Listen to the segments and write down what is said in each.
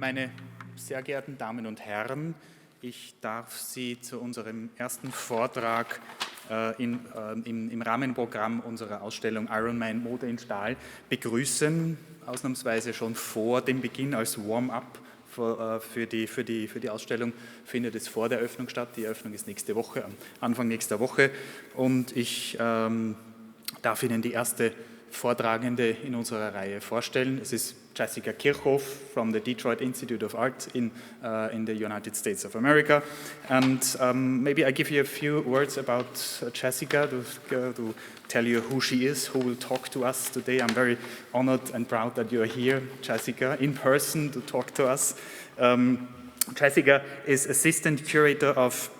Meine sehr geehrten Damen und Herren, ich darf Sie zu unserem ersten Vortrag im Rahmenprogramm unserer Ausstellung Iron Man Mode in Stahl begrüßen, ausnahmsweise schon vor dem Beginn als Warm-up. Für die Ausstellung findet es vor der Eröffnung statt. Die Eröffnung ist nächste Woche, Anfang nächster Woche. Und ich darf Ihnen die erste Vortragende in unserer Reihe vorstellen. Es ist Chassica Kirchhoff from the Detroit Institute of Art in the United States of America. And maybe I give you a few words about Chassica to tell you who she is, who will talk to us today. I'm very honored and proud that you're here, Chassica, in person to talk to us. Chassica is Assistant Curator of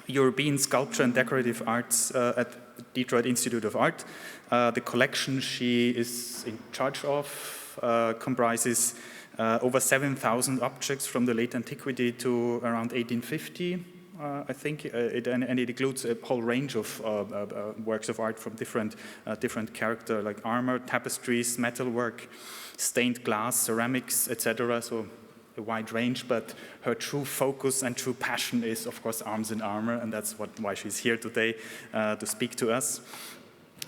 European Sculpture and Decorative Arts at Detroit Institute of Art. The collection she is in charge of comprises over 7,000 objects from the late antiquity to around 1850, I think, and it includes a whole range of works of art from different character, like armor, tapestries, metalwork, stained glass, ceramics, etc. So a wide range, but her true focus and true passion is, of course, arms and armor, and that's why she's here today to speak to us.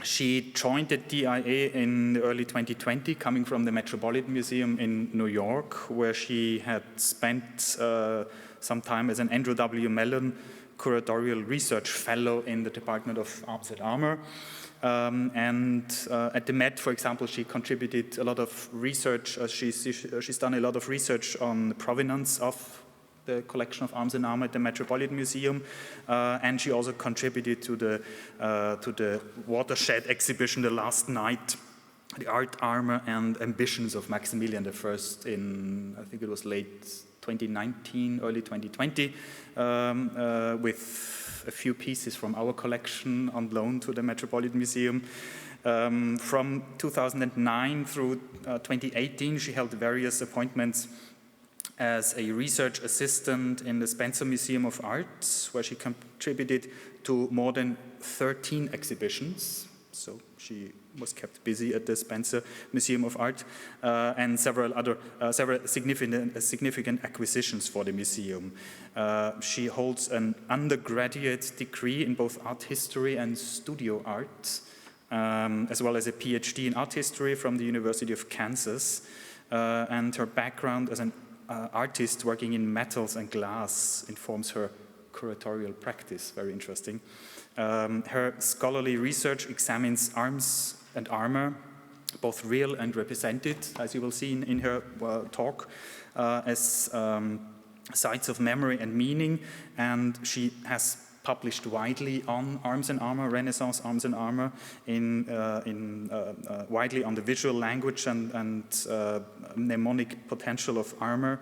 She joined the DIA in early 2020, coming from the Metropolitan Museum in New York, where she had spent some time as an Andrew W. Mellon Curatorial Research Fellow in the Department of Arms and Armor. And at the Met, for example, she contributed a lot of research. She's done a lot of research on the provenance of the collection of arms and armor at the Metropolitan Museum, and she also contributed to the watershed exhibition, The Last Night, the art, armor, and ambitions of Maximilian I in, I think it was late 2019, early 2020, with a few pieces from our collection on loan to the Metropolitan Museum. From 2009 through 2018, she held various appointments as a research assistant in the Spencer Museum of Art, where she contributed to more than 13 exhibitions. So she was kept busy at the Spencer Museum of Art, and several significant acquisitions for the museum. She holds an undergraduate degree in both art history and studio art, as well as a PhD in art history from the University of Kansas, and her background as an artist working in metals and glass informs her curatorial practice. Very interesting. Her scholarly research examines arms and armor, both real and represented, as you will see in her talk, as sites of memory and meaning, and she has published widely on arms and armor, Renaissance arms and armor, widely on the visual language and mnemonic potential of armor,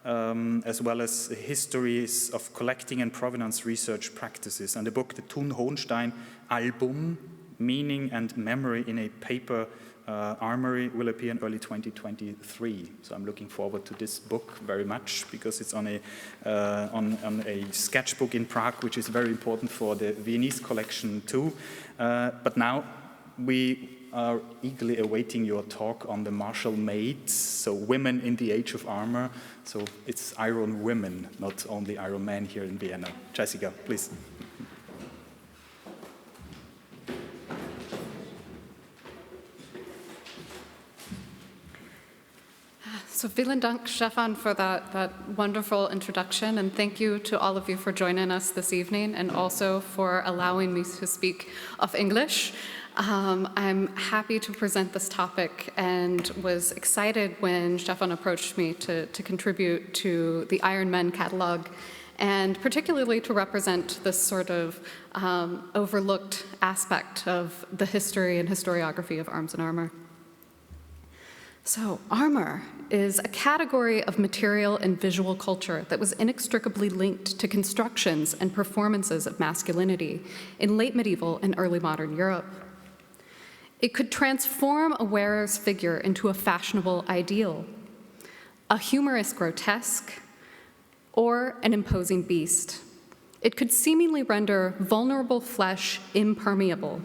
as well as histories of collecting and provenance research practices. And the book, the Thun Hohenstein Album, Meaning and Memory in a Paper Armory, will appear in early 2023. So I'm looking forward to this book very much, because it's on a sketchbook in Prague, which is very important for the Viennese collection too. But now we are eagerly awaiting your talk on the martial Maid, so women in the age of armor. So it's Iron Women, not only Iron Men here in Vienna. Chassica, please. So vielen Dank, Stefan, for that wonderful introduction, and thank you to all of you for joining us this evening, and also for allowing me to speak of English. I'm happy to present this topic, and was excited when Stefan approached me to contribute to the Iron Men catalog, and particularly to represent this sort of overlooked aspect of the history and historiography of arms and armor. So, armor is a category of material and visual culture that was inextricably linked to constructions and performances of masculinity in late medieval and early modern Europe. It could transform a wearer's figure into a fashionable ideal, a humorous grotesque, or an imposing beast. It could seemingly render vulnerable flesh impermeable,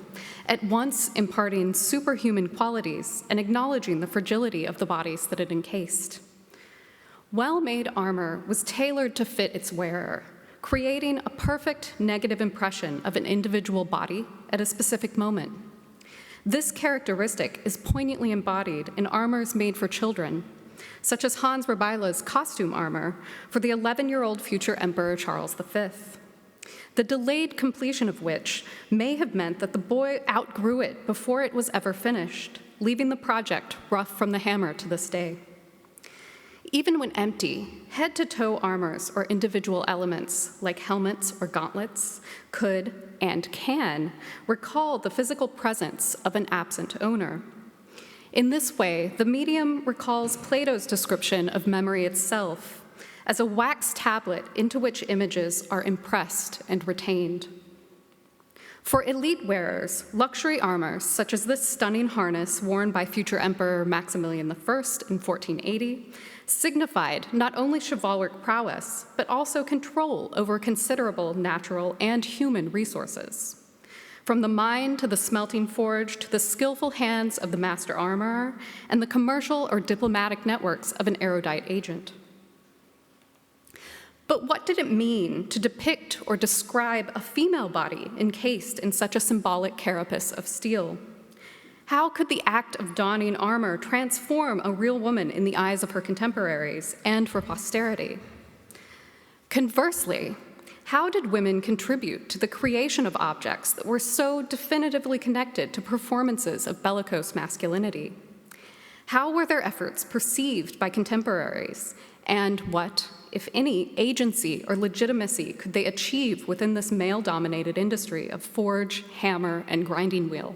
at once imparting superhuman qualities and acknowledging the fragility of the bodies that it encased. Well-made armor was tailored to fit its wearer, creating a perfect negative impression of an individual body at a specific moment. This characteristic is poignantly embodied in armors made for children, such as Hans Rebeila's costume armor for the 11-year-old future Emperor Charles V, the delayed completion of which may have meant that the boy outgrew it before it was ever finished, leaving the project rough from the hammer to this day. Even when empty, head-to-toe armors or individual elements, like helmets or gauntlets, could and can recall the physical presence of an absent owner. In this way, the medium recalls Plato's description of memory itself as a wax tablet into which images are impressed and retained. For elite wearers, luxury armor, such as this stunning harness worn by future Emperor Maximilian I in 1480, signified not only chivalric prowess, but also control over considerable natural and human resources. From the mine to the smelting forge to the skillful hands of the master armorer and the commercial or diplomatic networks of an erudite agent. But what did it mean to depict or describe a female body encased in such a symbolic carapace of steel? How could the act of donning armor transform a real woman in the eyes of her contemporaries and for posterity? Conversely, how did women contribute to the creation of objects that were so definitively connected to performances of bellicose masculinity? How were their efforts perceived by contemporaries, and what, if any, agency or legitimacy could they achieve within this male-dominated industry of forge, hammer, and grinding wheel?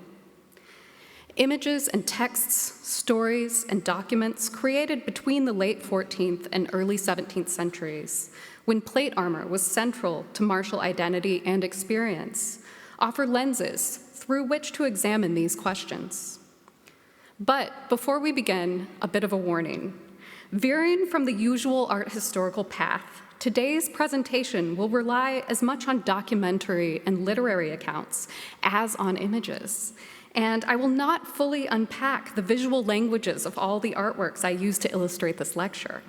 Images and texts, stories, and documents created between the late 14th and early 17th centuries, when plate armor was central to martial identity and experience, offer lenses through which to examine these questions. But before we begin, a bit of a warning. Veering from the usual art historical path, today's presentation will rely as much on documentary and literary accounts as on images. And I will not fully unpack the visual languages of all the artworks I use to illustrate this lecture,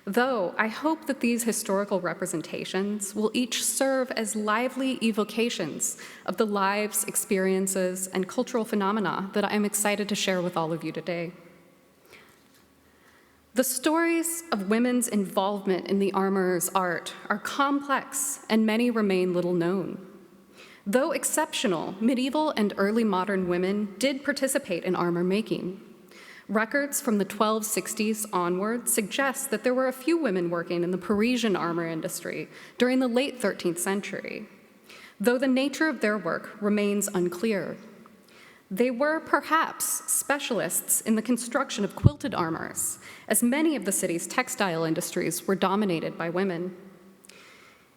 though I hope that these historical representations will each serve as lively evocations of the lives, experiences, and cultural phenomena that I am excited to share with all of you today. The stories of women's involvement in the armorer's art are complex, and many remain little known. Though exceptional, medieval and early modern women did participate in armor making. Records from the 1260s onward suggest that there were a few women working in the Parisian armor industry during the late 13th century, though the nature of their work remains unclear. They were perhaps specialists in the construction of quilted armors, as many of the city's textile industries were dominated by women.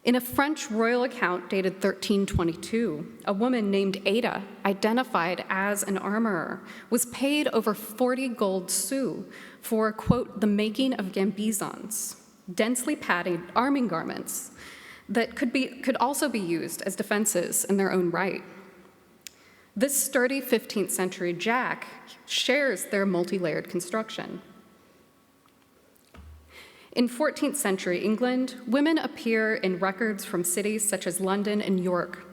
In a French royal account dated 1322, a woman named Ada, identified as an armorer, was paid over 40 gold sous for, quote, the making of gambesons, densely padded arming garments that could also be used as defenses in their own right. This sturdy 15th century jack shares their multi-layered construction. In 14th century England, women appear in records from cities such as London and York.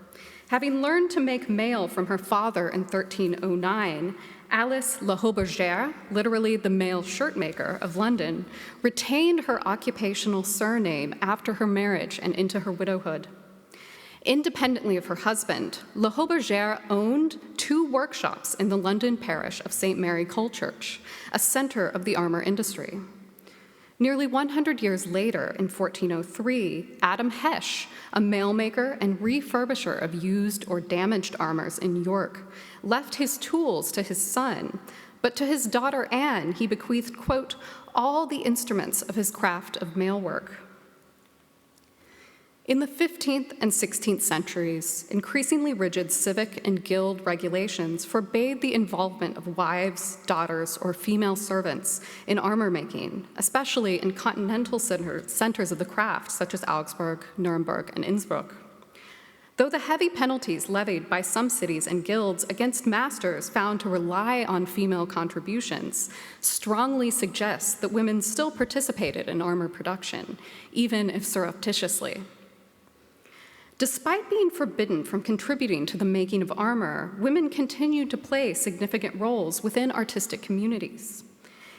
Having learned to make mail from her father in 1309, Alice La Haubergère, literally the male shirt maker of London, retained her occupational surname after her marriage and into her widowhood. Independently of her husband, La Haubergère owned 2 workshops in the London parish of St. Mary Colechurch, a center of the armor industry. Nearly 100 years later, in 1403, Adam Hesch, a mail maker and refurbisher of used or damaged armors in York, left his tools to his son, but to his daughter Anne, he bequeathed, quote, all the instruments of his craft of mailwork. In the 15th and 16th centuries, increasingly rigid civic and guild regulations forbade the involvement of wives, daughters, or female servants in armor making, especially in continental centers of the craft, such as Augsburg, Nuremberg, and Innsbruck. Though the heavy penalties levied by some cities and guilds against masters found to rely on female contributions strongly suggest that women still participated in armor production, even if surreptitiously. Despite being forbidden from contributing to the making of armor, women continued to play significant roles within artistic communities.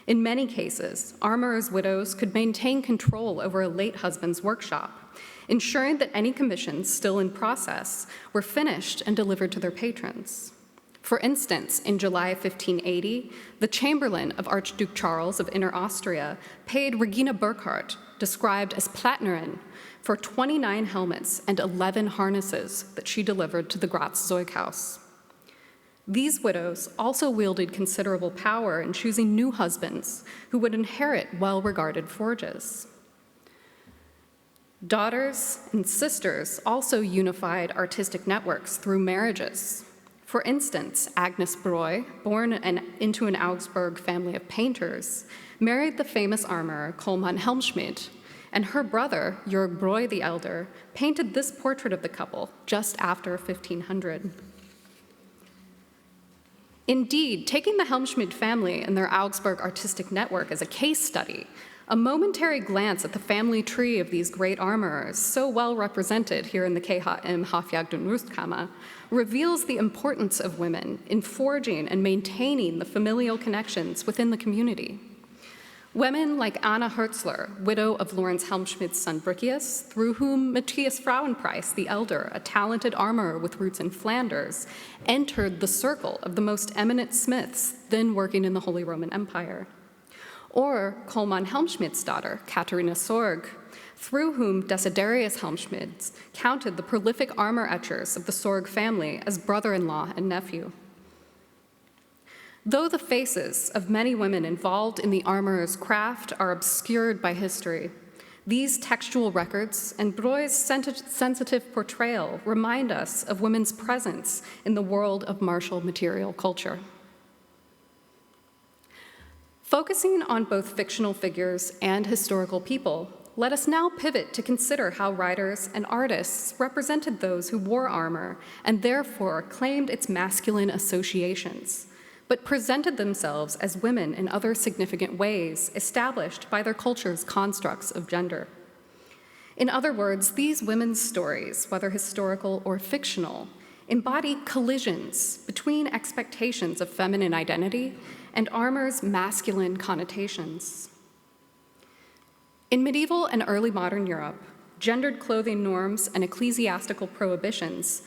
In many cases, armorers' widows could maintain control over a late husband's workshop, ensuring that any commissions still in process were finished and delivered to their patrons. For instance, in July 1580, the Chamberlain of Archduke Charles of Inner Austria paid Regina Burkhardt, described as Plattnerin, for 29 helmets and 11 harnesses that she delivered to the Graz Zeughaus. These widows also wielded considerable power in choosing new husbands who would inherit well-regarded forges. Daughters and sisters also unified artistic networks through marriages. For instance, Agnes Breu, born into an Augsburg family of painters, married the famous armorer Kollmann Helmschmidt, and her brother, Jörg Breu the Elder, painted this portrait of the couple just after 1500. Indeed, taking the Helmschmidt family and their Augsburg artistic network as a case study, a momentary glance at the family tree of these great armorers, so well represented here in the KHM Hofjagd und Rüstkammer, reveals the importance of women in forging and maintaining the familial connections within the community. Women like Anna Hertzler, widow of Lorenz Helmschmidt's son Briccius, through whom Matthias Frauenpreis the Elder, a talented armorer with roots in Flanders, entered the circle of the most eminent smiths then working in the Holy Roman Empire. Or Kollmann Helmschmidt's daughter, Katharina Sorg, through whom Desiderius Helmschmidt counted the prolific armor etchers of the Sorg family as brother-in-law and nephew. Though the faces of many women involved in the armorer's craft are obscured by history, these textual records and Breu's sensitive portrayal remind us of women's presence in the world of martial material culture. Focusing on both fictional figures and historical people, let us now pivot to consider how writers and artists represented those who wore armor and therefore claimed its masculine associations, but presented themselves as women in other significant ways established by their culture's constructs of gender. In other words, these women's stories, whether historical or fictional, embody collisions between expectations of feminine identity and armor's masculine connotations. In medieval and early modern Europe, gendered clothing norms and ecclesiastical prohibitions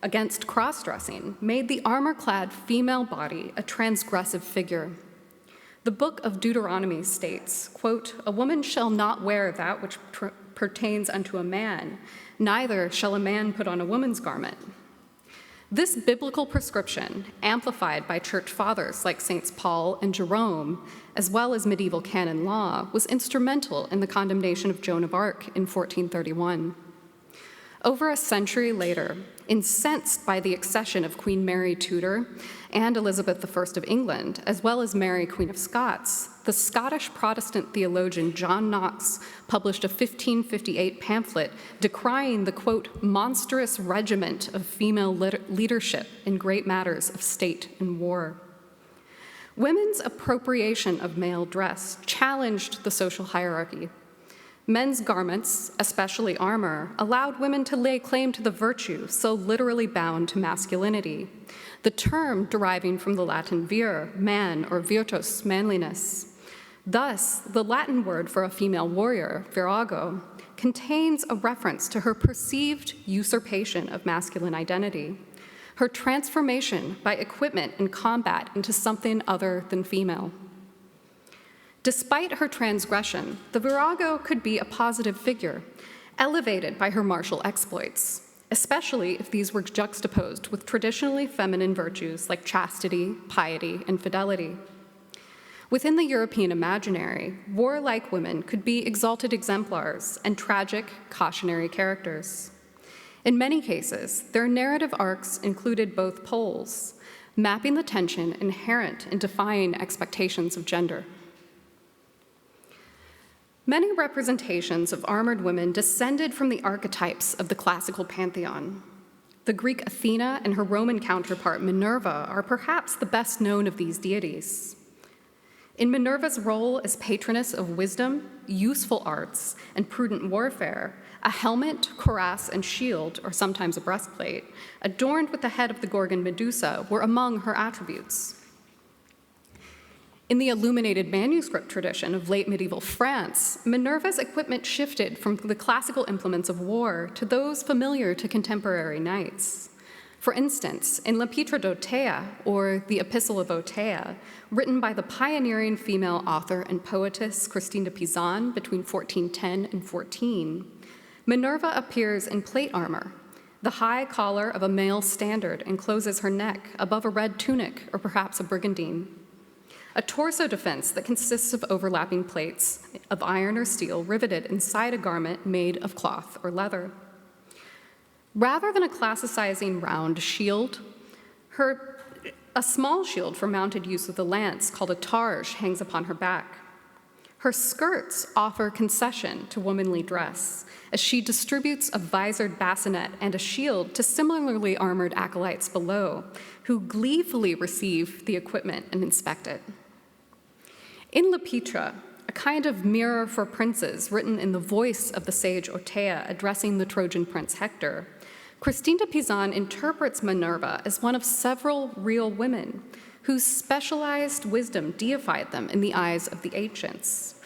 against cross-dressing made the armor-clad female body a transgressive figure. The book of Deuteronomy states, quote, "A woman shall not wear that which pertains unto a man, neither shall a man put on a woman's garment." This biblical prescription, amplified by church fathers like Saints Paul and Jerome, as well as medieval canon law, was instrumental in the condemnation of Joan of Arc in 1431. Over a century later, incensed by the accession of Queen Mary Tudor and Elizabeth I of England, as well as Mary, Queen of Scots, the Scottish Protestant theologian John Knox published a 1558 pamphlet decrying the, quote, "monstrous regiment of female leadership in great matters of state and war." Women's appropriation of male dress challenged the social hierarchy. Men's garments, especially armor, allowed women to lay claim to the virtue so literally bound to masculinity, the term deriving from the Latin vir, man, or virtus, manliness. Thus, the Latin word for a female warrior, virago, contains a reference to her perceived usurpation of masculine identity, her transformation by equipment in combat into something other than female. Despite her transgression, the virago could be a positive figure, elevated by her martial exploits, especially if these were juxtaposed with traditionally feminine virtues like chastity, piety, and fidelity. Within the European imaginary, warlike women could be exalted exemplars and tragic, cautionary characters. In many cases, their narrative arcs included both poles, mapping the tension inherent in defying expectations of gender. Many representations of armored women descended from the archetypes of the classical pantheon. The Greek Athena and her Roman counterpart Minerva are perhaps the best known of these deities. In Minerva's role as patroness of wisdom, useful arts, and prudent warfare, a helmet, cuirass, and shield, or sometimes a breastplate, adorned with the head of the Gorgon Medusa were among her attributes. In the illuminated manuscript tradition of late medieval France, Minerva's equipment shifted from the classical implements of war to those familiar to contemporary knights. For instance, in L'Épître d'Otea, or the Epistle of Otea, written by the pioneering female author and poetess Christine de Pizan between 1410 and 14, Minerva appears in plate armor. The high collar of a male standard encloses her neck above a red tunic or perhaps a brigandine. A torso defense that consists of overlapping plates of iron or steel riveted inside a garment made of cloth or leather. Rather than a classicizing round shield, a small shield for mounted use with a lance called a targe hangs upon her back. Her skirts offer concession to womanly dress, as she distributes a visored bassinet and a shield to similarly armored acolytes below, who gleefully receive the equipment and inspect it. In L'Épître, a kind of mirror for princes written in the voice of the sage Otea addressing the Trojan prince Hector, Christine de Pizan interprets Minerva as one of several real women whose specialized wisdom deified them in the eyes of the ancients.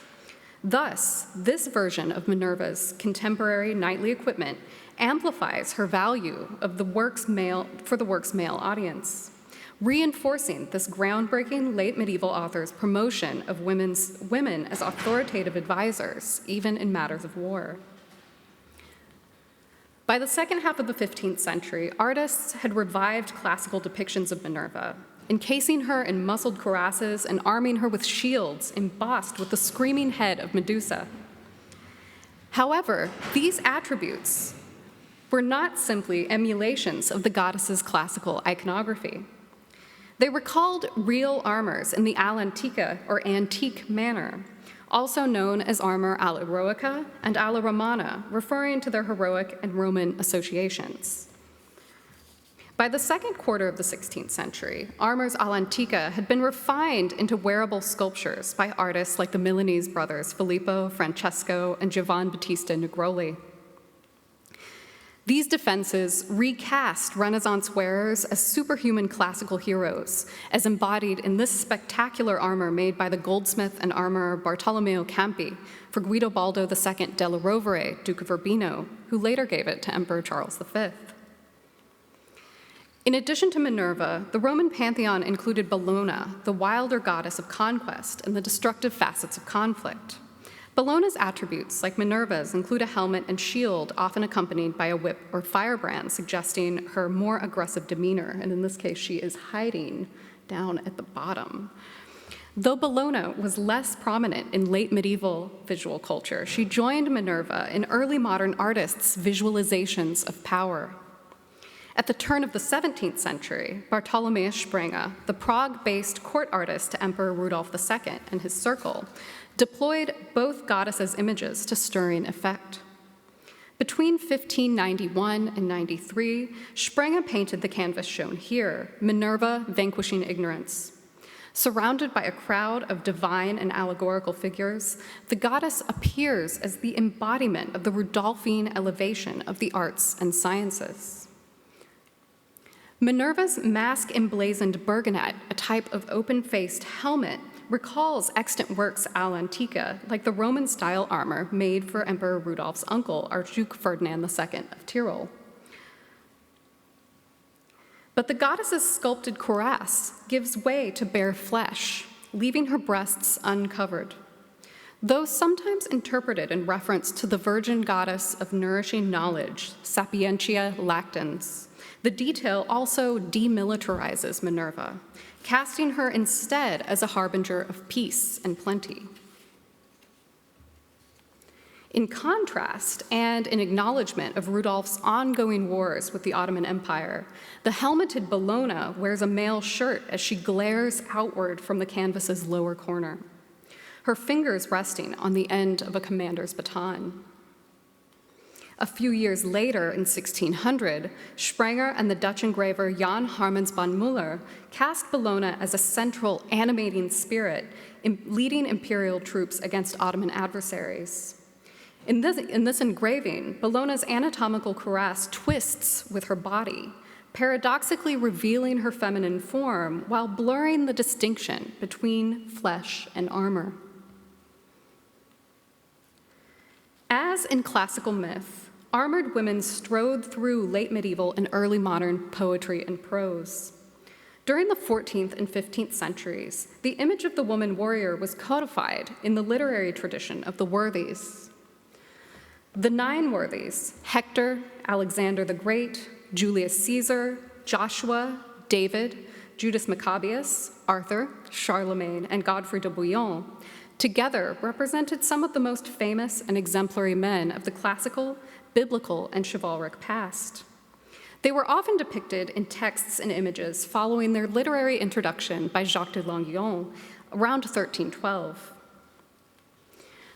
Thus, this version of Minerva's contemporary knightly equipment amplifies her value of the work's male audience, reinforcing this groundbreaking late medieval author's promotion of women as authoritative advisors, even in matters of war. By the second half of the 15th century, artists had revived classical depictions of Minerva, encasing her in muscled cuirasses and arming her with shields embossed with the screaming head of Medusa. However, these attributes were not simply emulations of the goddess's classical iconography. They were called real armors in the all'antica, or antique manner, also known as armor alla Heroica and alla Romana, referring to their heroic and Roman associations. By the second quarter of the 16th century, armors all'antica had been refined into wearable sculptures by artists like the Milanese brothers Filippo, Francesco, and Giovan Battista Negroli. These defenses recast Renaissance wearers as superhuman classical heroes, as embodied in this spectacular armor made by the goldsmith and armorer Bartolomeo Campi for Guidobaldo II della Rovere, Duke of Urbino, who later gave it to Emperor Charles V. In addition to Minerva, the Roman pantheon included Bellona, the wilder goddess of conquest and the destructive facets of conflict. Bellona's attributes, like Minerva's, include a helmet and shield, often accompanied by a whip or firebrand, suggesting her more aggressive demeanor, and in this case, she is hiding down at the bottom. Though Bellona was less prominent in late medieval visual culture, she joined Minerva in early modern artists' visualizations of power. At the turn of the 17th century, Bartholomeus Sprengel, the Prague-based court artist to Emperor Rudolf II and his circle, deployed both goddesses' images to stirring effect. Between 1591 and 93, Sprengel painted the canvas shown here, Minerva Vanquishing Ignorance. Surrounded by a crowd of divine and allegorical figures, the goddess appears as the embodiment of the Rudolphine elevation of the arts and sciences. Minerva's mask-emblazoned burgonet, a type of open-faced helmet, recalls extant works all'antica, like the Roman-style armor made for Emperor Rudolph's uncle, Archduke Ferdinand II of Tyrol. But the goddess's sculpted cuirass gives way to bare flesh, leaving her breasts uncovered. Though sometimes interpreted in reference to the virgin goddess of nourishing knowledge, Sapientia Lactans, the detail also demilitarizes Minerva, casting her instead as a harbinger of peace and plenty. In contrast, and in acknowledgement of Rudolph's ongoing wars with the Ottoman Empire, the helmeted Bellona wears a male shirt as she glares outward from the canvas's lower corner, her fingers resting on the end of a commander's baton. A few years later, in 1600, Sprenger and the Dutch engraver Jan Harmens van Muller cast Bellona as a central animating spirit leading imperial troops against Ottoman adversaries. In this engraving, Bellona's anatomical cuirass twists with her body, paradoxically revealing her feminine form while blurring the distinction between flesh and armor. As in classical myth, armored women strode through late medieval and early modern poetry and prose. During the 14th and 15th centuries, the image of the woman warrior was codified in the literary tradition of the worthies. The 9 worthies, Hector, Alexander the Great, Julius Caesar, Joshua, David, Judas Maccabeus, Arthur, Charlemagne, and Godfrey de Bouillon, together represented some of the most famous and exemplary men of the classical, biblical, and chivalric past. They were often depicted in texts and images following their literary introduction by Jacques de Longuyon around 1312.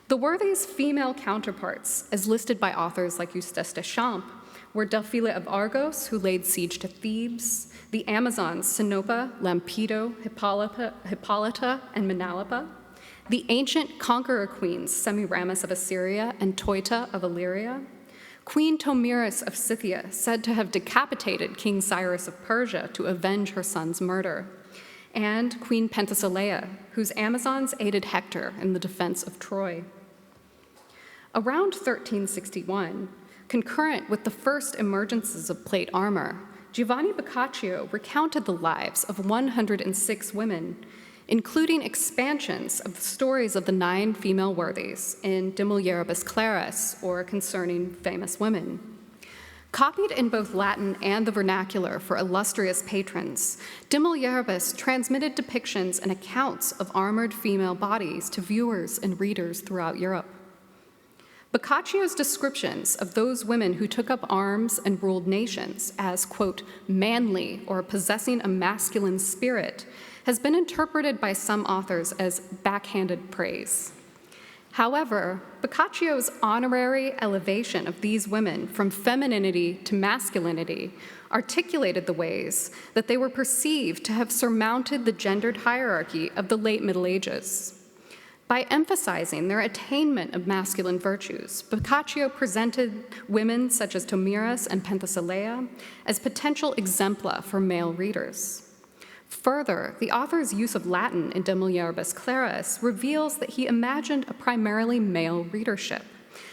The worthies' female counterparts, as listed by authors like Eustace Deschamps, were Delphile of Argos, who laid siege to Thebes, the Amazons Sinopa, Lampedo, Hippolyta, and Menalpa, the ancient conqueror queens Semiramis of Assyria and Toita of Illyria, Queen Tomiris of Scythia, said to have decapitated King Cyrus of Persia to avenge her son's murder, and Queen Penthesilea, whose Amazons aided Hector in the defense of Troy. Around 1361, concurrent with the first emergences of plate armor, Giovanni Boccaccio recounted the lives of 106 women, including expansions of the stories of the 9 female worthies in De Mulieribus Claris, or Concerning Famous Women. Copied in both Latin and the vernacular for illustrious patrons, De Mulieribus transmitted depictions and accounts of armored female bodies to viewers and readers throughout Europe. Boccaccio's descriptions of those women who took up arms and ruled nations as, quote, manly or possessing a masculine spirit has been interpreted by some authors as backhanded praise. However, Boccaccio's honorary elevation of these women from femininity to masculinity articulated the ways that they were perceived to have surmounted the gendered hierarchy of the late Middle Ages. By emphasizing their attainment of masculine virtues, Boccaccio presented women such as Tomiris and Penthesilea as potential exempla for male readers. Further, the author's use of Latin in De Mulieribus Claris reveals that he imagined a primarily male readership,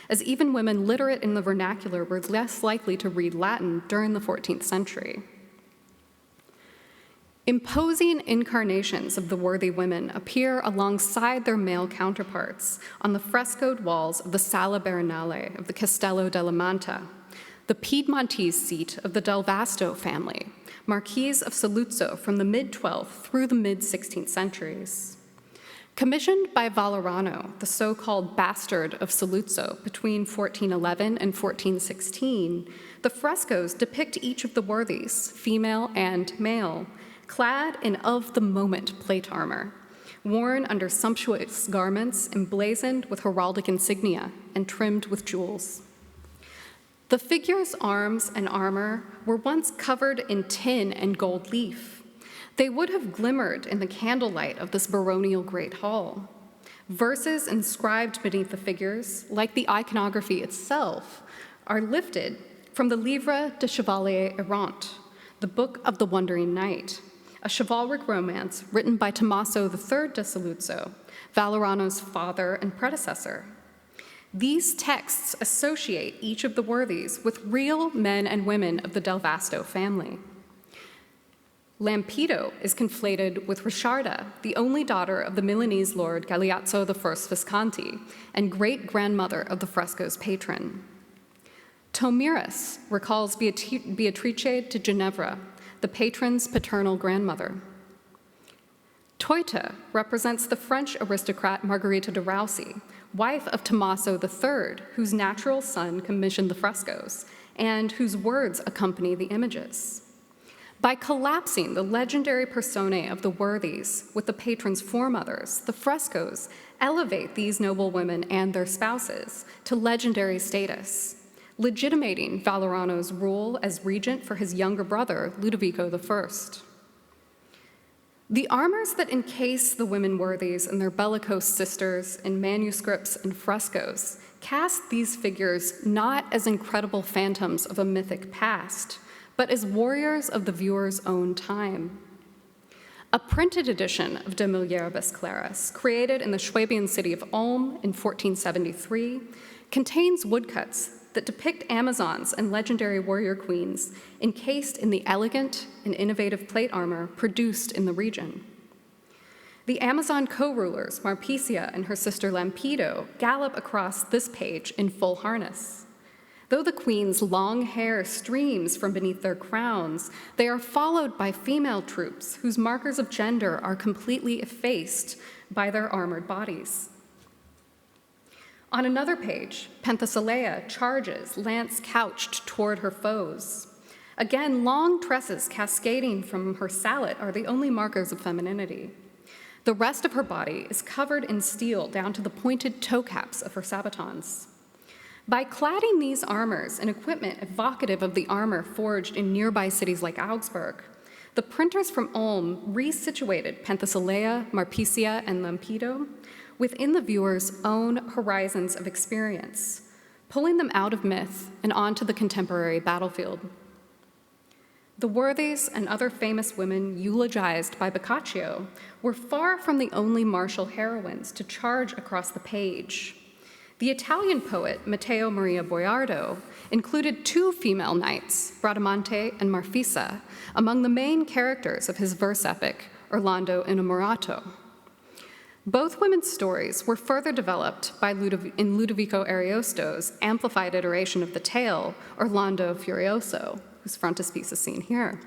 as even women literate in the vernacular were less likely to read Latin during the 14th century. Imposing incarnations of the worthy women appear alongside their male counterparts on the frescoed walls of the Sala Baronale of the Castello della Manta, the Piedmontese seat of the Del Vasto family, Marquise of Saluzzo from the mid-12th through the mid-16th centuries. Commissioned by Valeriano, the so-called bastard of Saluzzo, between 1411 and 1416, the frescoes depict each of the worthies, female and male, clad in of-the-moment plate armor, worn under sumptuous garments emblazoned with heraldic insignia and trimmed with jewels. The figure's arms and armor were once covered in tin and gold leaf. They would have glimmered in the candlelight of this baronial great hall. Verses inscribed beneath the figures, like the iconography itself, are lifted from the Livre de Chevalier Errant, the Book of the Wandering Knight, a chivalric romance written by Tommaso III de Saluzzo, Valeriano's father and predecessor. These texts associate each of the worthies with real men and women of the Del Vasto family. Lampedo is conflated with Risciarda, the only daughter of the Milanese lord Galeazzo I Visconti and great-grandmother of the fresco's patron. Tomiris recalls Beatrice de Ginevra, the patron's paternal grandmother. Toita represents the French aristocrat Marguerite de Raosa, wife of Tommaso III, whose natural son commissioned the frescoes, and whose words accompany the images. By collapsing the legendary personae of the worthies with the patron's foremothers, the frescoes elevate these noble women and their spouses to legendary status, legitimating Valeriano's rule as regent for his younger brother, Ludovico I. The armors that encase the women worthies and their bellicose sisters in manuscripts and frescoes cast these figures not as incredible phantoms of a mythic past, but as warriors of the viewer's own time. A printed edition of De Mulieribus Claris, created in the Swabian city of Ulm in 1473, contains woodcuts that depict Amazons and legendary warrior queens encased in the elegant and innovative plate armor produced in the region. The Amazon co-rulers, Marpecia and her sister Lampido, gallop across this page in full harness. Though the queen's long hair streams from beneath their crowns, they are followed by female troops whose markers of gender are completely effaced by their armored bodies. On another page, Penthesilea charges, lance couched toward her foes. Again, long tresses cascading from her sallet are the only markers of femininity. The rest of her body is covered in steel down to the pointed toe caps of her sabatons. By cladding these armors in equipment evocative of the armor forged in nearby cities like Augsburg, the printers from Ulm resituated Penthesilea, Marpecia, and Lampido within the viewer's own horizons of experience, pulling them out of myth and onto the contemporary battlefield. The worthies and other famous women eulogized by Boccaccio were far from the only martial heroines to charge across the page. The Italian poet Matteo Maria Boiardo included two female knights, Bradamante and Marfisa, among the main characters of his verse epic, Orlando Innamorato. Both women's stories were further developed in Ludovico Ariosto's amplified iteration of the tale, Orlando Furioso, whose frontispiece is seen here.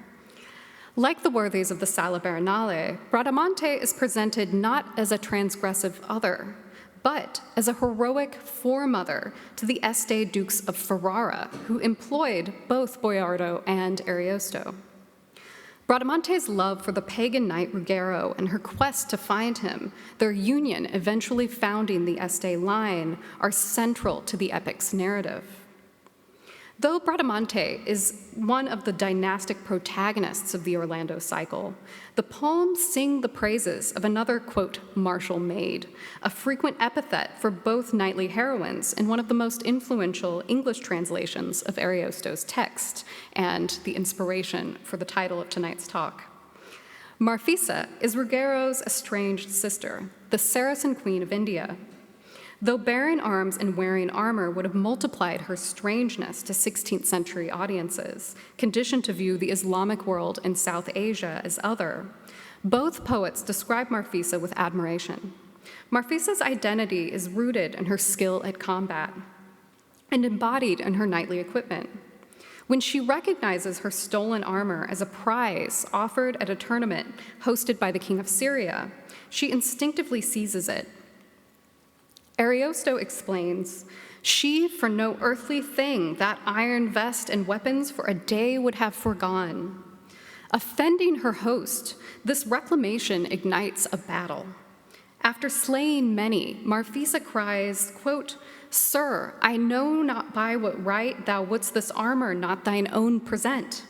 Like the worthies of the Sala Baronale, Bradamante is presented not as a transgressive other, but as a heroic foremother to the Este Dukes of Ferrara, who employed both Boiardo and Ariosto. Bradamante's love for the pagan knight Ruggiero and her quest to find him, their union eventually founding the Este line, are central to the epic's narrative. Though Bradamante is one of the dynastic protagonists of the Orlando cycle, the poems sing the praises of another, quote, martial maid, a frequent epithet for both knightly heroines in one of the most influential English translations of Ariosto's text and the inspiration for the title of tonight's talk. Marfisa is Ruggiero's estranged sister, the Saracen queen of India. Though bearing arms and wearing armor would have multiplied her strangeness to 16th century audiences, conditioned to view the Islamic world in South Asia as other, both poets describe Marfisa with admiration. Marfisa's identity is rooted in her skill at combat and embodied in her knightly equipment. When she recognizes her stolen armor as a prize offered at a tournament hosted by the king of Syria, she instinctively seizes it. Ariosto explains, "She for no earthly thing that iron vest and weapons for a day would have forgone." Offending her host, this reclamation ignites a battle. After slaying many, Marfisa cries, quote, "Sir, I know not by what right thou wouldst this armor not thine own present."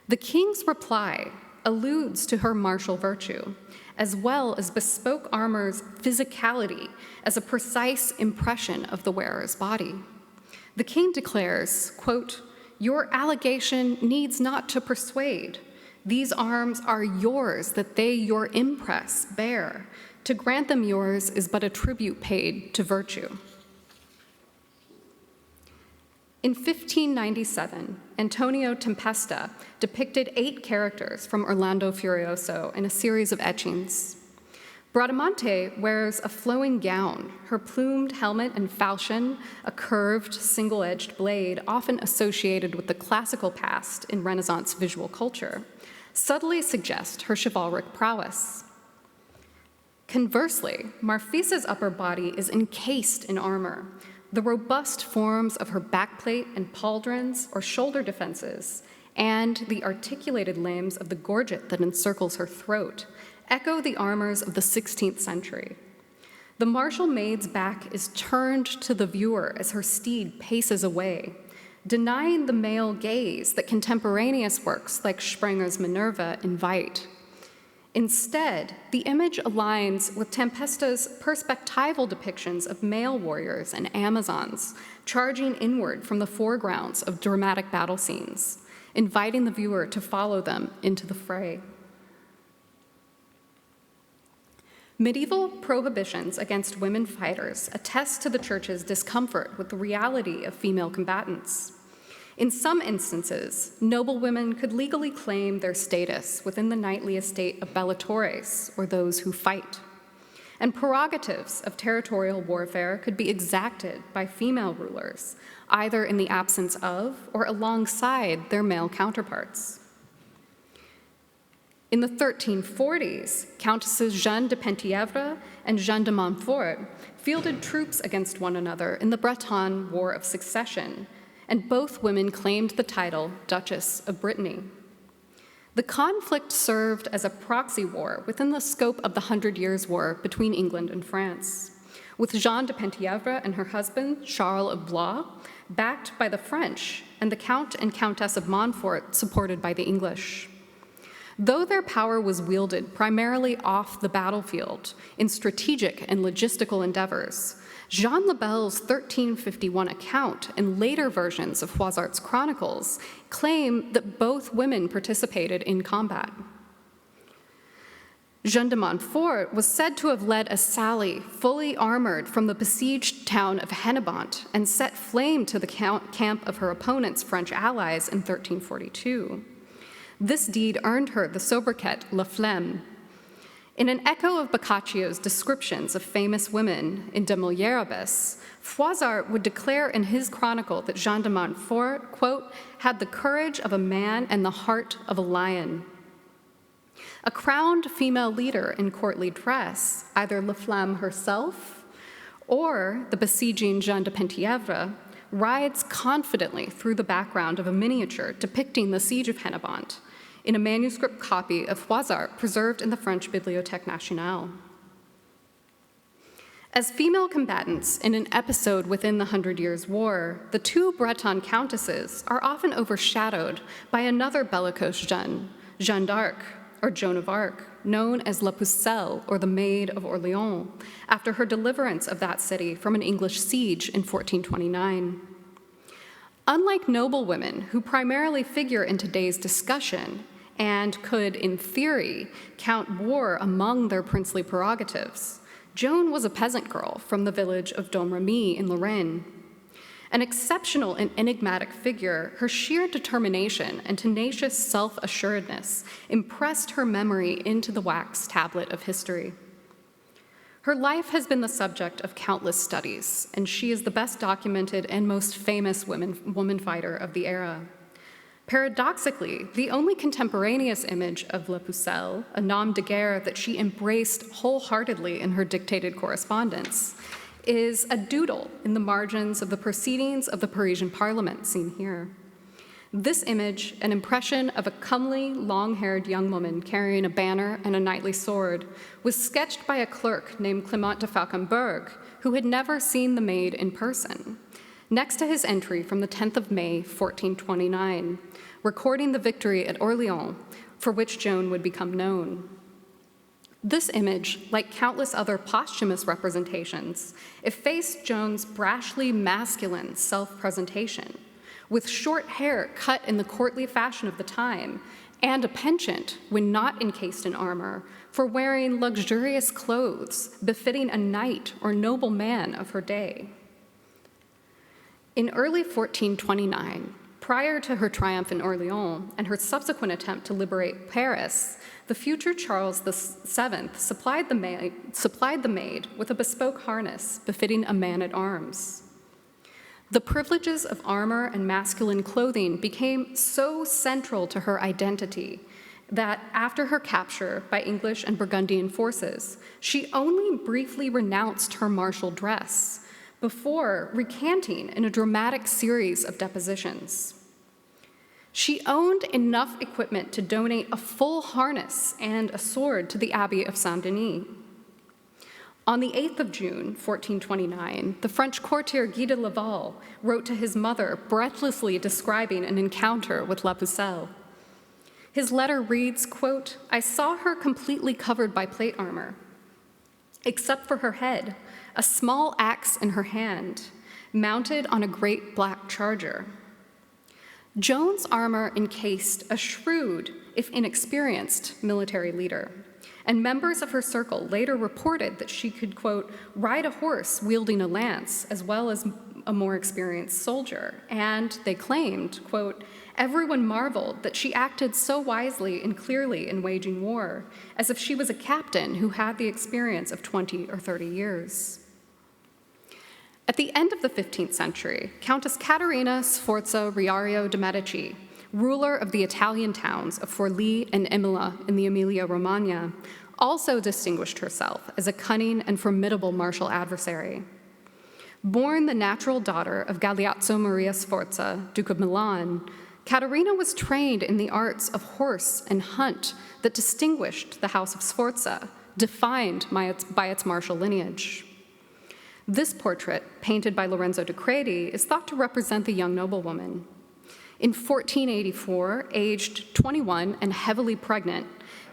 The king's reply alludes to her martial virtue, as well as bespoke armor's physicality as a precise impression of the wearer's body. The king declares, quote, "Your allegation needs not to persuade. These arms are yours, that they your impress bear. To grant them yours is but a tribute paid to virtue." In 1597, Antonio Tempesta depicted 8 characters from Orlando Furioso in a series of etchings. Bradamante wears a flowing gown, her plumed helmet and falchion, a curved, single-edged blade often associated with the classical past in Renaissance visual culture, subtly suggest her chivalric prowess. Conversely, Marfisa's upper body is encased in armor. The robust forms of her backplate and pauldrons or shoulder defenses, and the articulated limbs of the gorget that encircles her throat, echo the armors of the 16th century. The martial maid's back is turned to the viewer as her steed paces away. denying the male gaze that contemporaneous works like Sprenger's Minerva invite. Instead, the image aligns with Tempesta's perspectival depictions of male warriors and Amazons charging inward from the foregrounds of dramatic battle scenes, inviting the viewer to follow them into the fray. Medieval prohibitions against women fighters attest to the church's discomfort with the reality of female combatants. In some instances, noble women could legally claim their status within the knightly estate of bellatores, or those who fight. And prerogatives of territorial warfare could be exacted by female rulers, either in the absence of or alongside their male counterparts. In the 1340s, Countesses Jeanne de Penthièvre and Jeanne de Montfort fielded troops against one another in the Breton War of Succession, and both women claimed the title Duchess of Brittany. The conflict served as a proxy war within the scope of the 100 Years' War between England and France, with Jeanne de Penthièvre and her husband, Charles of Blois, backed by the French, and the Count and Countess of Montfort supported by the English. Though their power was wielded primarily off the battlefield in strategic and logistical endeavors, Jean Lebel's 1351 account and later versions of Froissart's chronicles claim that both women participated in combat. Jeanne de Montfort was said to have led a sally fully armored from the besieged town of Hennebont and set flame to the camp of her opponent's French allies in 1342. This deed earned her the sobriquet La Flemme. In an echo of Boccaccio's descriptions of famous women in De Mulieribus, Froissart would declare in his chronicle that Jeanne de Montfort, quote, had the courage of a man and the heart of a lion. A crowned female leader in courtly dress, either La Flamme herself or the besieging Jeanne de Penthièvre, rides confidently through the background of a miniature depicting the siege of Hennebont, in a manuscript copy of Froissart preserved in the French Bibliothèque Nationale. As female combatants in an episode within the 100 Years' War, the two Breton countesses are often overshadowed by another bellicose Jeanne d'Arc, or Joan of Arc, known as La Pucelle, or the Maid of Orleans, after her deliverance of that city from an English siege in 1429. Unlike noble women, who primarily figure in today's discussion, and could, in theory, count war among their princely prerogatives, Joan was a peasant girl from the village of Domremy in Lorraine. An exceptional and enigmatic figure, her sheer determination and tenacious self-assuredness impressed her memory into the wax tablet of history. Her life has been the subject of countless studies, and she is the best documented and most famous woman fighter of the era. Paradoxically, the only contemporaneous image of La Pucelle, a nom de guerre that she embraced wholeheartedly in her dictated correspondence, is a doodle in the margins of the proceedings of the Parisian Parliament, seen here. This image, an impression of a comely, long-haired young woman carrying a banner and a knightly sword, was sketched by a clerk named Clement de Falkenberg, who had never seen the Maid in person, next to his entry from the 10th of May, 1429, recording the victory at Orleans, for which Joan would become known. This image, like countless other posthumous representations, effaced Joan's brashly masculine self-presentation, with short hair cut in the courtly fashion of the time, and a penchant, when not encased in armor, for wearing luxurious clothes befitting a knight or noble man of her day. In early 1429, prior to her triumph in Orleans and her subsequent attempt to liberate Paris, the future Charles VII supplied the Maid with a bespoke harness befitting a man-at-arms. The privileges of armor and masculine clothing became so central to her identity that after her capture by English and Burgundian forces, she only briefly renounced her martial dress before recanting in a dramatic series of depositions. She owned enough equipment to donate a full harness and a sword to the Abbey of Saint-Denis. On the 8th of June, 1429, the French courtier Guy de Laval wrote to his mother, breathlessly describing an encounter with La Pucelle. His letter reads, quote, "I saw her completely covered by plate armor, except for her head, a small axe in her hand, mounted on a great black charger. Joan's armor encased a shrewd, if inexperienced, military leader, and members of her circle later reported that she could, quote, ride a horse wielding a lance as well as a more experienced soldier, and they claimed, quote, everyone marveled that she acted so wisely and clearly in waging war, as if she was a captain who had the experience of 20 or 30 years. At the end of the 15th century, Countess Caterina Sforza Riario de' Medici, ruler of the Italian towns of Forlì and Imola in the Emilia-Romagna, also distinguished herself as a cunning and formidable martial adversary. Born the natural daughter of Galeazzo Maria Sforza, Duke of Milan, Caterina was trained in the arts of horse and hunt that distinguished the House of Sforza, defined by its martial lineage. This portrait, painted by Lorenzo di Credi, is thought to represent the young noblewoman. In 1484, aged 21 and heavily pregnant,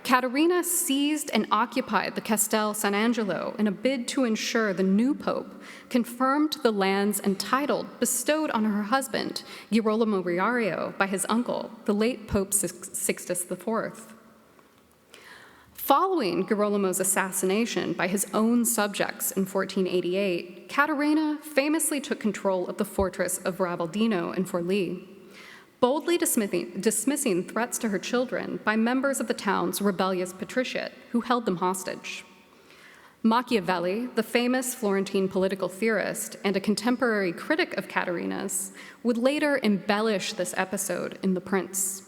Caterina seized and occupied the Castel San Angelo in a bid to ensure the new pope confirmed the lands and title bestowed on her husband, Girolamo Riario, by his uncle, the late Pope Sixtus IV. Following Girolamo's assassination by his own subjects in 1488, Caterina famously took control of the fortress of Ravaldino in Forlì, boldly dismissing threats to her children by members of the town's rebellious patriciate who held them hostage. Machiavelli, the famous Florentine political theorist and a contemporary critic of Caterina's, would later embellish this episode in The Prince.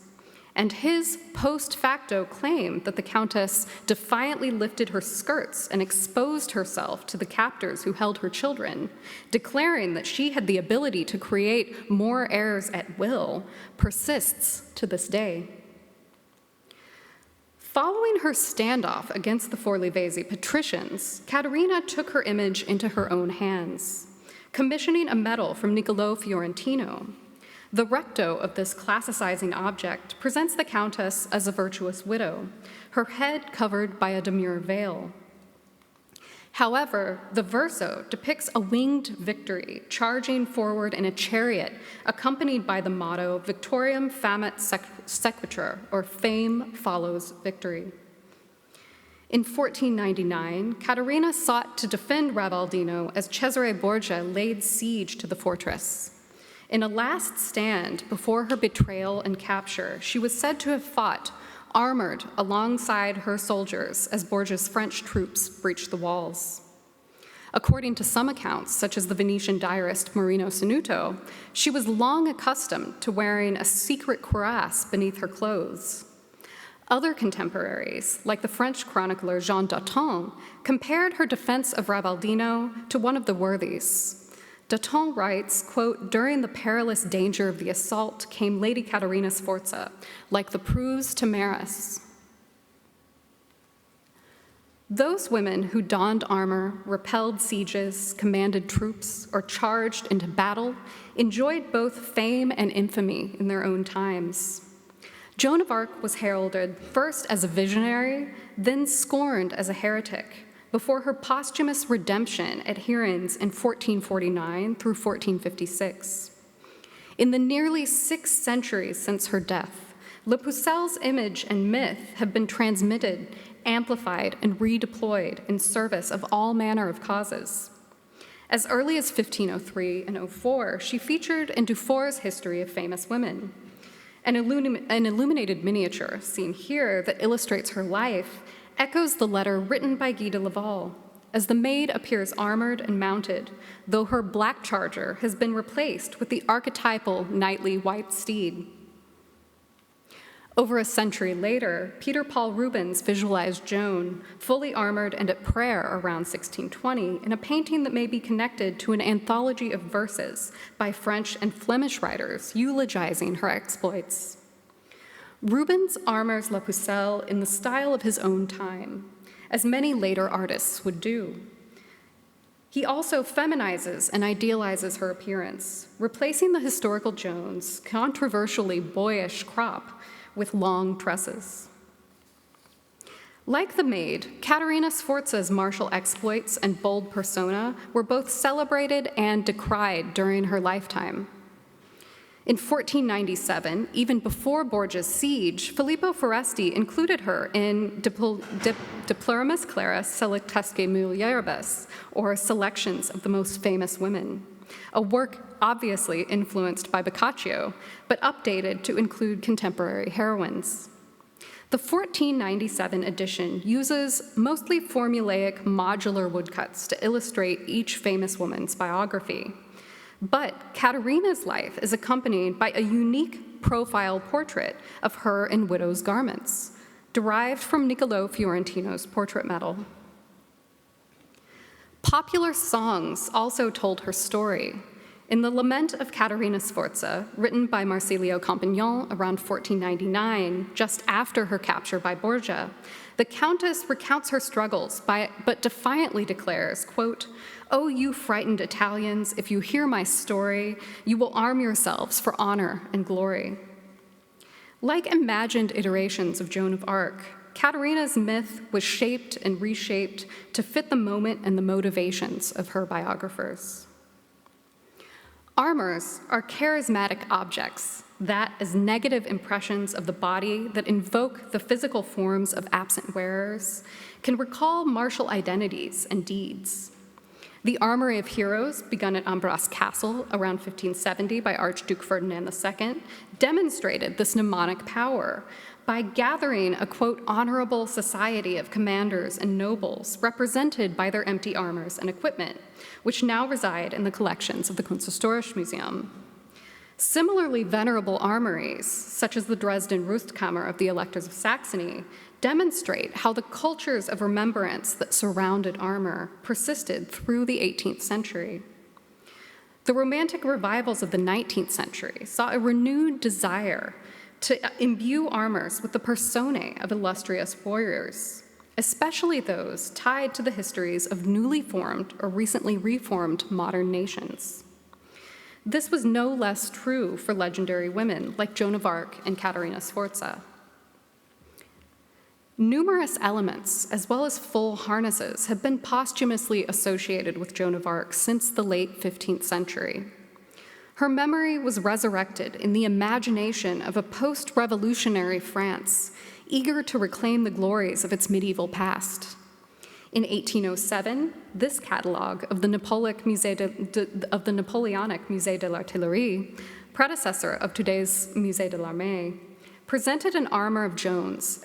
And his post facto claim that the Countess defiantly lifted her skirts and exposed herself to the captors who held her children, declaring that she had the ability to create more heirs at will, persists to this day. Following her standoff against the Forlivesi patricians, Caterina took her image into her own hands, commissioning a medal from Niccolò Fiorentino. The recto of this classicizing object presents the Countess as a virtuous widow, her head covered by a demure veil. However, the verso depicts a winged victory charging forward in a chariot accompanied by the motto Victoriam famet sequitur, or fame follows victory. In 1499, Caterina sought to defend Ravaldino as Cesare Borgia laid siege to the fortress. In a last stand before her betrayal and capture, she was said to have fought, armored alongside her soldiers as Borgia's French troops breached the walls. According to some accounts, such as the Venetian diarist Marino Sanuto, she was long accustomed to wearing a secret cuirass beneath her clothes. Other contemporaries, like the French chronicler Jean d'Auton, compared her defense of Ravaldino to one of the worthies. D'Auton writes, quote, during the perilous danger of the assault came Lady Caterina Sforza, like the Prus Tamaris. Those women who donned armor, repelled sieges, commanded troops, or charged into battle enjoyed both fame and infamy in their own times. Joan of Arc was heralded first as a visionary, then scorned as a heretic, before her posthumous redemption at Hirons in 1449 through 1456. In the nearly 6 centuries since her death, Le Pucelle's image and myth have been transmitted, amplified, and redeployed in service of all manner of causes. As early as 1503 and 04, she featured in Dufour's History of Famous Women. An illuminated miniature, seen here, that illustrates her life, echoes the letter written by Guy de Laval, as the Maid appears armored and mounted, though her black charger has been replaced with the archetypal knightly white steed. Over a century later, Peter Paul Rubens visualized Joan, fully armored and at prayer around 1620, in a painting that may be connected to an anthology of verses by French and Flemish writers eulogizing her exploits. Rubens armors La Pucelle in the style of his own time, as many later artists would do. He also feminizes and idealizes her appearance, replacing the historical Joan's controversially boyish crop with long tresses. Like the Maid, Caterina Sforza's martial exploits and bold persona were both celebrated and decried during her lifetime. In 1497, even before Borgia's siege, Filippo Foresti included her in De Plurimis Claris Selectesque Mulieribus, or Selections of the Most Famous Women, a work obviously influenced by Boccaccio, but updated to include contemporary heroines. The 1497 edition uses mostly formulaic modular woodcuts to illustrate each famous woman's biography. But Caterina's life is accompanied by a unique profile portrait of her in widow's garments, derived from Niccolò Fiorentino's portrait medal. Popular songs also told her story. In the Lament of Caterina Sforza, written by Marsilio Compagnon around 1499, just after her capture by Borgia, the Countess recounts her struggles but defiantly declares, quote, "O you frightened Italians, if you hear my story, you will arm yourselves for honor and glory." Like imagined iterations of Joan of Arc, Caterina's myth was shaped and reshaped to fit the moment and the motivations of her biographers. Armors are charismatic objects that, as negative impressions of the body that invoke the physical forms of absent wearers, can recall martial identities and deeds. The Armory of Heroes, begun at Ambras Castle around 1570 by Archduke Ferdinand II, demonstrated this mnemonic power by gathering a, quote, honorable society of commanders and nobles represented by their empty armors and equipment, which now reside in the collections of the Kunsthistorisches Museum. Similarly venerable armories, such as the Dresden Rüstkammer of the Electors of Saxony, demonstrate how the cultures of remembrance that surrounded armor persisted through the 18th century. The Romantic revivals of the 19th century saw a renewed desire to imbue armors with the personae of illustrious warriors, especially those tied to the histories of newly formed or recently reformed modern nations. This was no less true for legendary women like Joan of Arc and Caterina Sforza. Numerous elements, as well as full harnesses, have been posthumously associated with Joan of Arc since the late 15th century. Her memory was resurrected in the imagination of a post-revolutionary France, eager to reclaim the glories of its medieval past. In 1807, this catalogue of the Napoleonic Musée de l'Artillerie, predecessor of today's Musée de l'Armée, presented an armor of Joan's,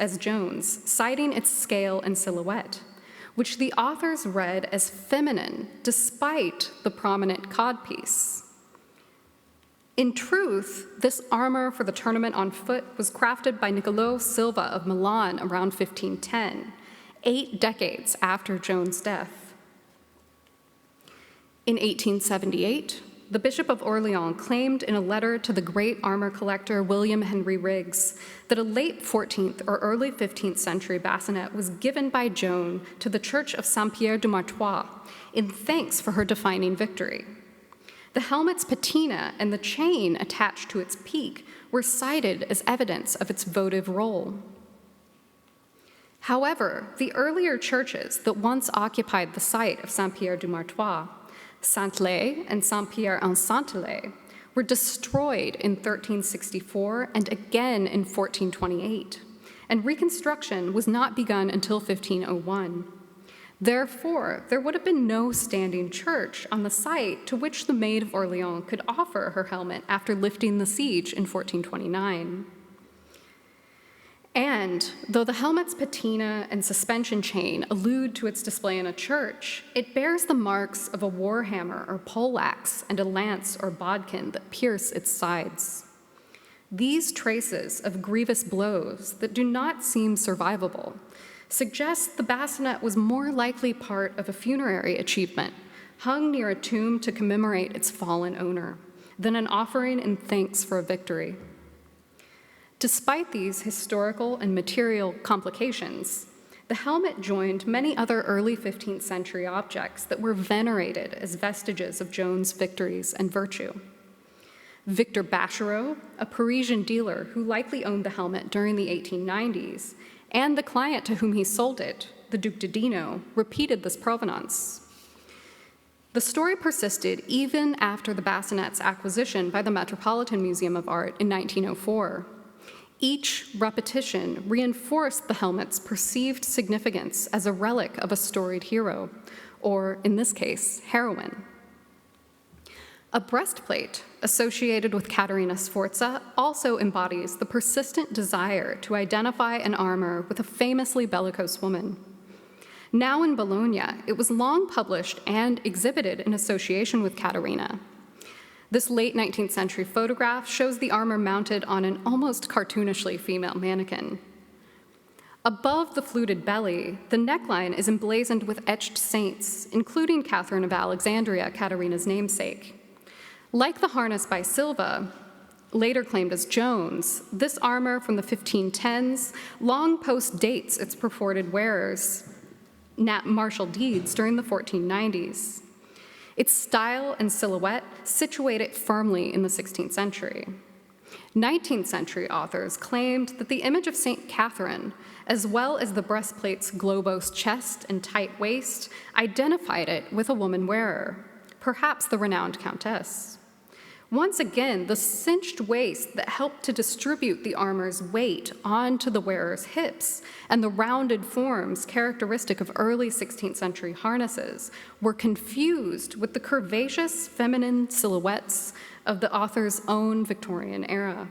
citing its scale and silhouette, which the authors read as feminine despite the prominent codpiece. In truth, this armor for the tournament on foot was crafted by Niccolò Silva of Milan around 1510, 8 decades after Joan's death. In 1878, the Bishop of Orléans claimed in a letter to the great armor collector William Henry Riggs that a late 14th or early 15th century bassinet was given by Joan to the Church of Saint-Pierre-du-Martrois in thanks for her defining victory. The helmet's patina and the chain attached to its peak were cited as evidence of its votive role. However, the earlier churches that once occupied the site of Saint-Pierre-du-Martrois, Saint-Lay and Saint-Pierre-en-Saint-Lay, were destroyed in 1364 and again in 1428, and reconstruction was not begun until 1501. Therefore, there would have been no standing church on the site to which the Maid of Orléans could offer her helmet after lifting the siege in 1429. And though the helmet's patina and suspension chain allude to its display in a church, it bears the marks of a warhammer or poleaxe and a lance or bodkin that pierce its sides. These traces of grievous blows that do not seem survivable suggest the bassinet was more likely part of a funerary achievement, hung near a tomb to commemorate its fallen owner, than an offering in thanks for a victory. Despite these historical and material complications, the helmet joined many other early 15th century objects that were venerated as vestiges of Joan's victories and virtue. Victor Bachereau, a Parisian dealer who likely owned the helmet during the 1890s, and the client to whom he sold it, the Duc de Dino, repeated this provenance. The story persisted even after the bassinet's acquisition by the Metropolitan Museum of Art in 1904. Each repetition reinforced the helmet's perceived significance as a relic of a storied hero, or in this case, heroine. A breastplate associated with Caterina Sforza also embodies the persistent desire to identify an armor with a famously bellicose woman. Now in Bologna, it was long published and exhibited in association with Caterina. This late 19th century photograph shows the armor mounted on an almost cartoonishly female mannequin. Above the fluted belly, the neckline is emblazoned with etched saints, including Catherine of Alexandria, Caterina's namesake. Like the harness by Silva, later claimed as Joan's, this armor from the 1510s long post-dates its purported wearers' martial deeds during the 1490s. Its style and silhouette situate it firmly in the 16th century. 19th century authors claimed that the image of St. Catherine, as well as the breastplate's globose chest and tight waist, identified it with a woman wearer, perhaps the renowned countess. Once again, the cinched waist that helped to distribute the armor's weight onto the wearer's hips and the rounded forms characteristic of early 16th century harnesses were confused with the curvaceous feminine silhouettes of the author's own Victorian era.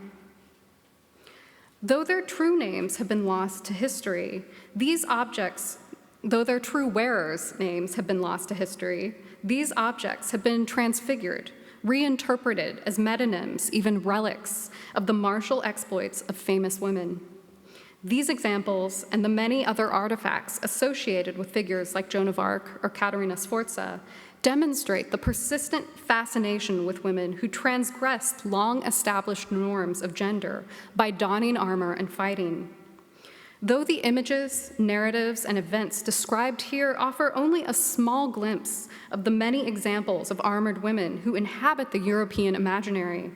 Though their true names have been lost to history, though their true wearers' names have been lost to history, these objects have been transfigured, reinterpreted as metonyms, even relics, of the martial exploits of famous women. These examples and the many other artifacts associated with figures like Joan of Arc or Caterina Sforza demonstrate the persistent fascination with women who transgressed long-established norms of gender by donning armor and fighting. Though the images, narratives, and events described here offer only a small glimpse of the many examples of armored women who inhabit the European imaginary,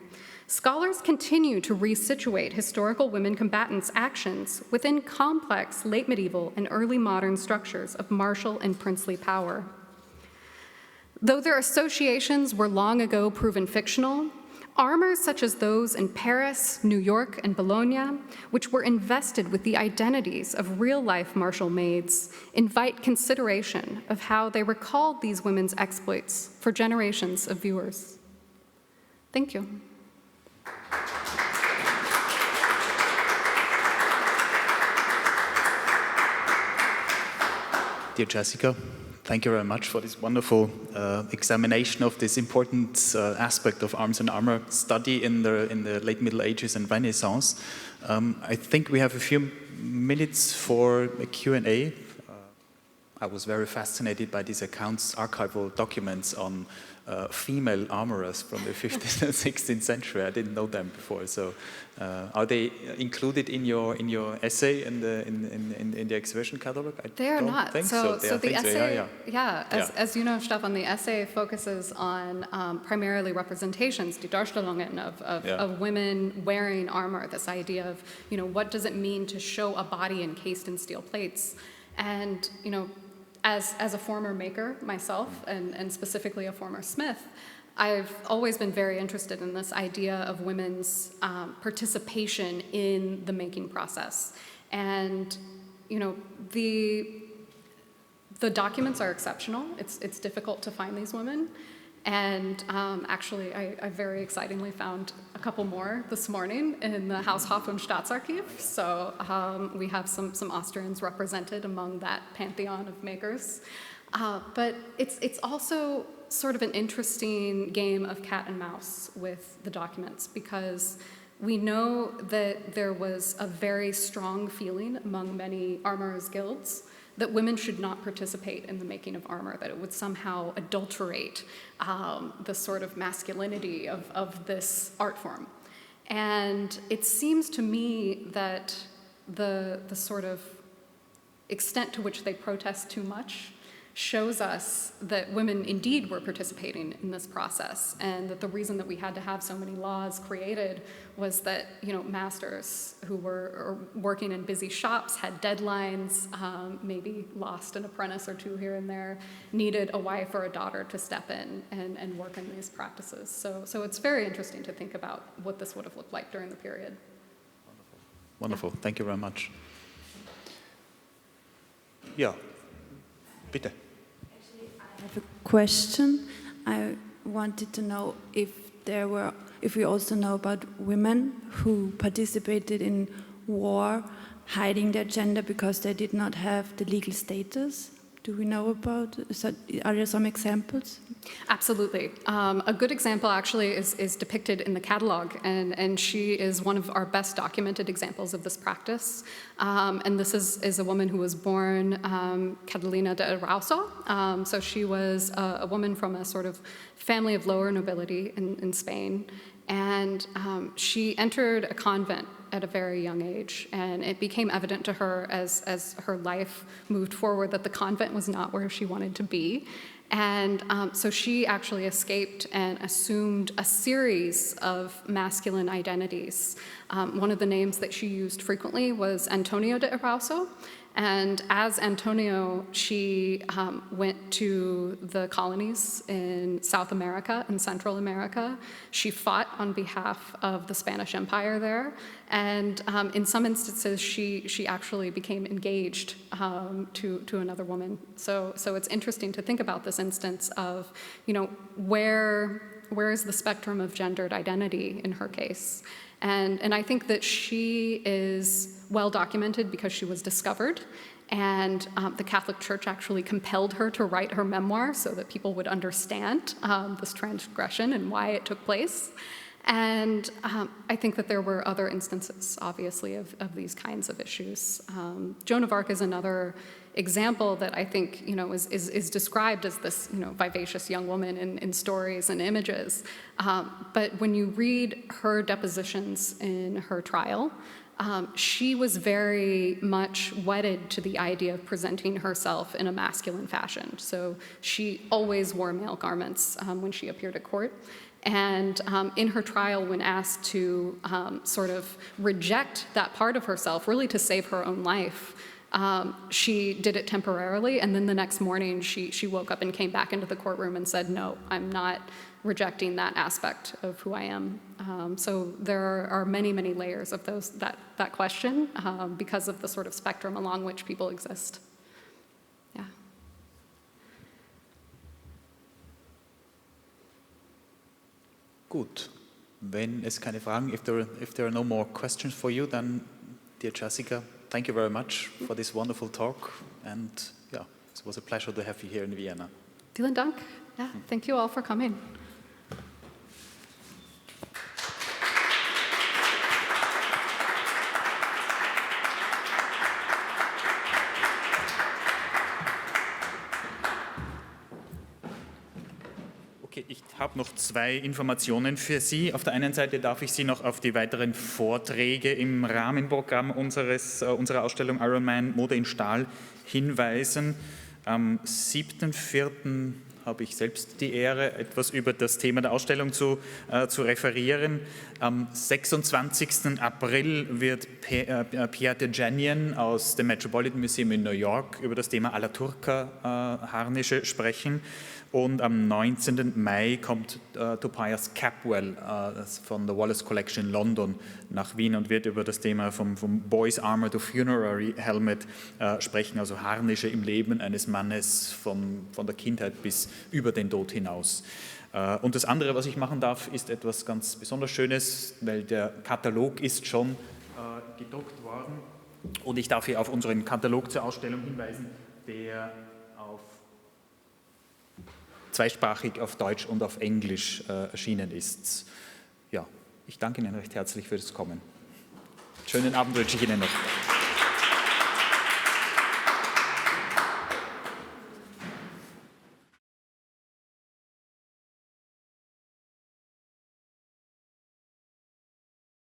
scholars continue to resituate historical women combatants' actions within complex late medieval and early modern structures of martial and princely power. Though their associations were long ago proven fictional, armors such as those in Paris, New York, and Bologna, which were invested with the identities of real-life martial maids, invite consideration of how they recalled these women's exploits for generations of viewers. Thank you. Dear Chassica, thank you very much for this wonderful examination of this important aspect of arms and armor study in the late Middle Ages and Renaissance. I think we have a few minutes for a Q&A. I was very fascinated by these accounts, archival documents on female armorers from the 15th and 16th century. I didn't know them before. So, are they included in your essay in the exhibition catalog? They are not. Think so the essay, as you know, Stefan, the essay focuses on primarily representations, die Darstellungen of women wearing armor. This idea of what does it mean to show a body encased in steel plates, and As a former maker myself, and specifically a former smith, I've always been very interested in this idea of women's participation in the making process. And, the documents are exceptional. It's difficult to find these women. And actually, I very excitingly found a couple more this morning in the Haushof und Staatsarchiv. So we have some Austrians represented among that pantheon of makers. But it's also sort of an interesting game of cat and mouse with the documents, because we know that there was a very strong feeling among many armorers' guilds that women should not participate in the making of armor, that it would somehow adulterate the sort of masculinity of this art form. And it seems to me that the sort of extent to which they protest too much shows us that women indeed were participating in this process, and that the reason that we had to have so many laws created was that, masters who were working in busy shops had deadlines, maybe lost an apprentice or two here and there, needed a wife or a daughter to step in and work in these practices. So it's very interesting to think about what this would have looked like during the period. Wonderful. Yeah. Thank you very much. Yeah, bitte. Actually, I have a question. I wanted to know if we also know about women who participated in war, hiding their gender because they did not have the legal status. Do we know about? Are there some examples? Absolutely. A good example actually is depicted in the catalog, and she is one of our best documented examples of this practice. And this is a woman who was born Catalina De Raosa. So she was a woman from a sort of family of lower nobility in Spain. And she entered a convent at a very young age, and it became evident to her as her life moved forward that the convent was not where she wanted to be. And so she actually escaped and assumed a series of masculine identities. One of the names that she used frequently was Antonio de Raosa. And as Antonio, she went to the colonies in South America and Central America. She fought on behalf of the Spanish Empire there. And in some instances, she actually became engaged to another woman. So it's interesting to think about this instance of, where is the spectrum of gendered identity in her case? And I think that she is well documented because she was discovered, and the Catholic Church actually compelled her to write her memoir so that people would understand this transgression and why it took place. And I think that there were other instances, obviously, of these kinds of issues. Joan of Arc is another example that I think, is described as this, vivacious young woman in stories and images. But when you read her depositions in her trial, she was very much wedded to the idea of presenting herself in a masculine fashion. So she always wore male garments when she appeared at court. And in her trial, when asked to sort of reject that part of herself, really to save her own life, she did it temporarily, and then the next morning she woke up and came back into the courtroom and said, no, I'm not rejecting that aspect of who I am. So there are many, many layers of that question because of the sort of spectrum along which people exist. Yeah. Gut. Wenn es keine Fragen, if there are no more questions for you, then, dear Chassica, thank you very much for this wonderful talk, and it was a pleasure to have you here in Vienna. Vielen Dank. Yeah, thank you all for coming. Okay, ich habe noch zwei Informationen für Sie. Auf der einen Seite darf ich Sie noch auf die weiteren Vorträge im Rahmenprogramm unserer Ausstellung Iron Man, Mode in Stahl hinweisen. Am 7.4. habe ich selbst die Ehre, etwas über das Thema der Ausstellung zu referieren. Am 26. April wird Pierre Tejanian aus dem Metropolitan Museum in New York über das Thema Alla Turca Harnische sprechen. Und am 19. Mai kommt Tobias Capwell von der Wallace Collection in London nach Wien und wird über das Thema vom Boy's Armour to Funerary Helmet sprechen, also Harnische im Leben eines Mannes von der Kindheit bis über den Tod hinaus. Und das andere, was ich machen darf, ist etwas ganz besonders Schönes, weil der Katalog ist schon gedruckt worden und ich darf hier auf unseren Katalog zur Ausstellung hinweisen, der zweisprachig auf Deutsch und auf Englisch erschienen ist. Ja, ich danke Ihnen recht herzlich fürs Kommen. Schönen Abend wünsche ich Ihnen noch.